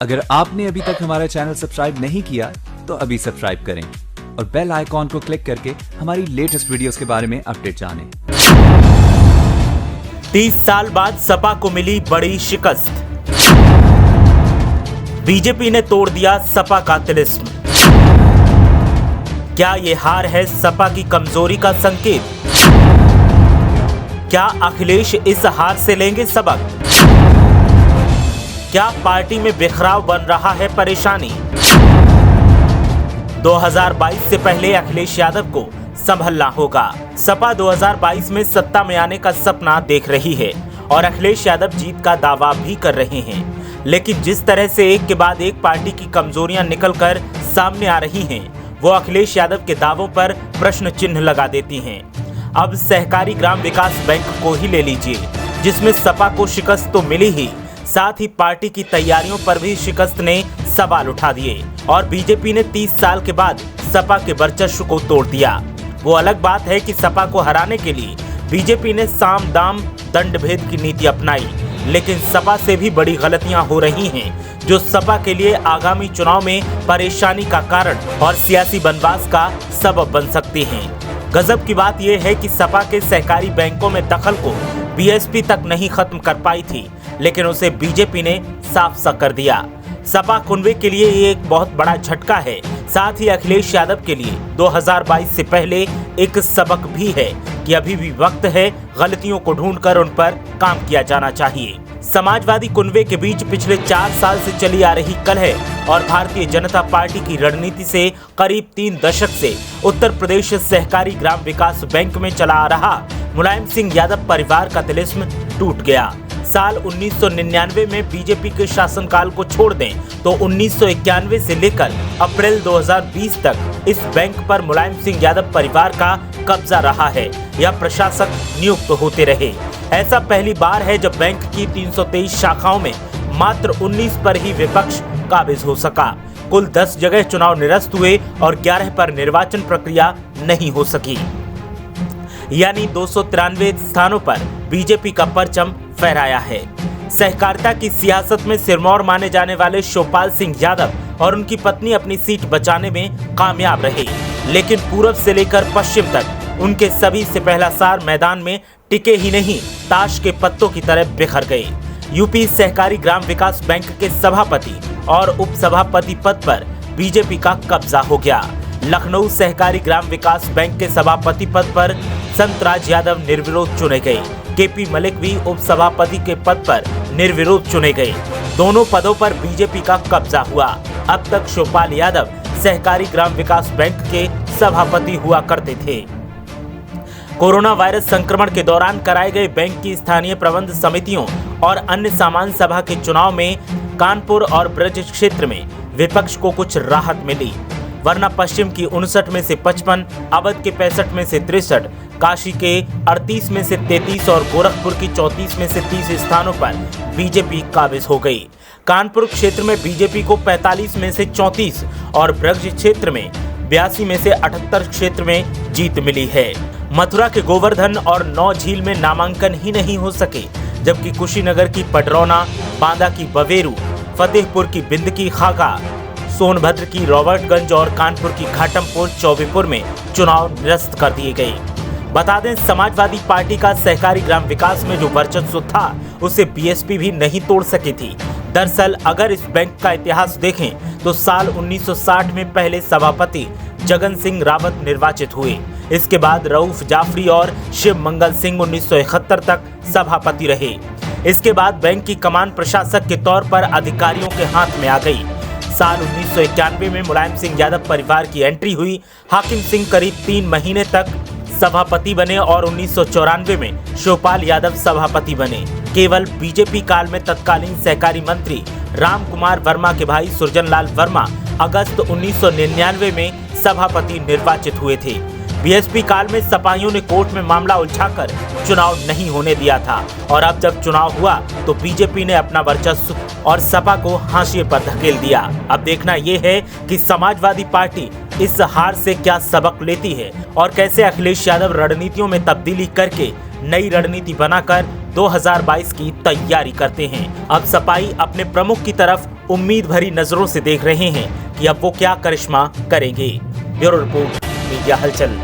अगर आपने अभी तक हमारा चैनल सब्सक्राइब नहीं किया तो अभी सब्सक्राइब करें और बेल आइकॉन को क्लिक करके हमारी लेटेस्ट वीडियोस के बारे में अपडेट जानें। 30 साल बाद सपा को मिली बड़ी शिकस्त। बीजेपी ने तोड़ दिया सपा का तिलिस्म। क्या ये हार है सपा की कमजोरी का संकेत? क्या अखिलेश इस हार से लेंगे सबक? क्या पार्टी में बिखराव बन रहा है परेशानी? 2022 से पहले अखिलेश यादव को संभलना होगा। सपा 2022 में सत्ता में आने का सपना देख रही है और अखिलेश यादव जीत का दावा भी कर रहे हैं, लेकिन जिस तरह से एक के बाद एक पार्टी की कमजोरियां निकलकर सामने आ रही हैं, वो अखिलेश यादव के दावों पर प्रश्न चिन्ह लगा देती हैं। अब सहकारी ग्राम विकास बैंक को ही ले लीजिए, जिसमें सपा को शिकस्त तो मिली ही, साथ ही पार्टी की तैयारियों पर भी शिकस्त ने सवाल उठा दिए और बीजेपी ने 30 साल के बाद सपा के वर्चस्व को तोड़ दिया। वो अलग बात है कि सपा को हराने के लिए बीजेपी ने साम दाम दंड भेद की नीति अपनाई, लेकिन सपा से भी बड़ी गलतियां हो रही हैं, जो सपा के लिए आगामी चुनाव में परेशानी का कारण और सियासी बनवास का सबब बन सकती हैं। गजब की बात यह है कि सपा के सहकारी बैंकों में दखल को बीएसपी तक नहीं खत्म कर पाई थी, लेकिन उसे बीजेपी ने साफ सा कर दिया। सपा कुनबे के लिए ये एक बहुत बड़ा झटका है, साथ ही अखिलेश यादव के लिए 2022 से पहले एक सबक भी है कि अभी भी वक्त है, गलतियों को ढूंढकर उन पर काम किया जाना चाहिए। समाजवादी कुनबे के बीच पिछले 4 साल से चली आ रही कलह और भारतीय जनता पार्टी की रणनीति से करीब 3 दशक से उत्तर प्रदेश सहकारी ग्राम विकास बैंक में चला आ रहा मुलायम सिंह यादव परिवार का तिलिस्म टूट गया। साल 1999 में बीजेपी के शासनकाल को छोड़ दें तो 1991 से लेकर अप्रैल 2020 तक इस बैंक पर मुलायम सिंह यादव परिवार का कब्जा रहा है या प्रशासक नियुक्त होते रहे। ऐसा पहली बार है जब बैंक की 323 शाखाओं में मात्र 19 पर ही विपक्ष काबिज हो सका। कुल 10 जगह चुनाव निरस्त हुए और 11 पर निर्वाचन प्रक्रिया नहीं हो सकी, यानी 293 स्थानों पर बीजेपी का परचम फहराया है। सहकारिता की सियासत में सिरमौर माने जाने वाले शिवपाल सिंह यादव और उनकी पत्नी अपनी सीट बचाने में कामयाब रहे, लेकिन पूर्व से लेकर पश्चिम तक उनके सभी से पहला सार मैदान में टिके ही नहीं, ताश के पत्तों की तरह बिखर गए। यूपी सहकारी ग्राम विकास बैंक के सभापति और उप सभापति पद पर बीजेपी का कब्जा हो गया। लखनऊ सहकारी ग्राम विकास बैंक के सभापति पद पर संतराज यादव निर्विरोध चुने गए। केपी मलिक भी उप सभापति के पद पर निर्विरोध चुने गए। दोनों पदों पर बीजेपी का कब्जा हुआ। अब तक शिवपाल यादव सहकारी ग्राम विकास बैंक के सभापति हुआ करते थे। कोरोना वायरस संक्रमण के दौरान कराए गए बैंक की स्थानीय प्रबंध समितियों और अन्य सामान्य सभा के चुनाव में कानपुर और ब्रज क्षेत्र में विपक्ष को कुछ राहत मिली, वरना पश्चिम की 59 में से 55, अवध के 65 में से 63, काशी के 38 में से 33 और गोरखपुर की 34 में से 30 स्थानों पर बीजेपी काबिज हो गई। कानपुर क्षेत्र में बीजेपी को 45 में से 34 और ब्रज क्षेत्र में 82 में से 78 क्षेत्र में जीत मिली है। मथुरा के गोवर्धन और 9 झील में नामांकन ही नहीं हो सके, जबकि कुशीनगर की पडरौना, बांदा की बवेरू, फतेहपुर की बिंदकी खागा, सोनभद्र की रॉबर्टगंज और कानपुर की घाटमपुर चौबेपुर में चुनाव निरस्त कर दिए गए। बता दें, समाजवादी पार्टी का सहकारी ग्राम विकास में जो वर्चस्व था, उसे बीएसपी भी नहीं तोड़ सकी थी। दरअसल अगर इस बैंक का इतिहास देखें तो साल 1960 में पहले सभापति जगन सिंह रावत निर्वाचित हुए। इसके बाद रऊफ जाफरी और शिव मंगल सिंह 1971 तक सभापति रहे। इसके बाद बैंक की कमान प्रशासक के तौर पर अधिकारियों के हाथ में आ गई। साल 1991 में मुलायम सिंह यादव परिवार की एंट्री हुई। हाकिम सिंह करीब 3 महीने तक सभापति बने और 1994 में शिवपाल यादव सभापति बने। केवल बीजेपी काल में तत्कालीन सहकारी मंत्री राम कुमार वर्मा के भाई सुरजन वर्मा अगस्त 1999 में सभापति निर्वाचित हुए थे। बीएसपी काल में सपाहियों ने कोर्ट में मामला उलझाकर चुनाव नहीं होने दिया था और अब जब चुनाव हुआ तो बीजेपी ने अपना वर्चस्व और सपा को हाशिए पर धकेल दिया। अब देखना यह है कि समाजवादी पार्टी इस हार से क्या सबक लेती है और कैसे अखिलेश यादव रणनीतियों में तब्दीली करके नई रणनीति बनाकर 2022 की तैयारी करते हैं। अब सपाई अपने प्रमुख की तरफ उम्मीद भरी नजरों से देख रहे हैं कि अब वो क्या करिश्मा करेंगे। ब्यूरो रिपोर्ट, मीडिया हलचल।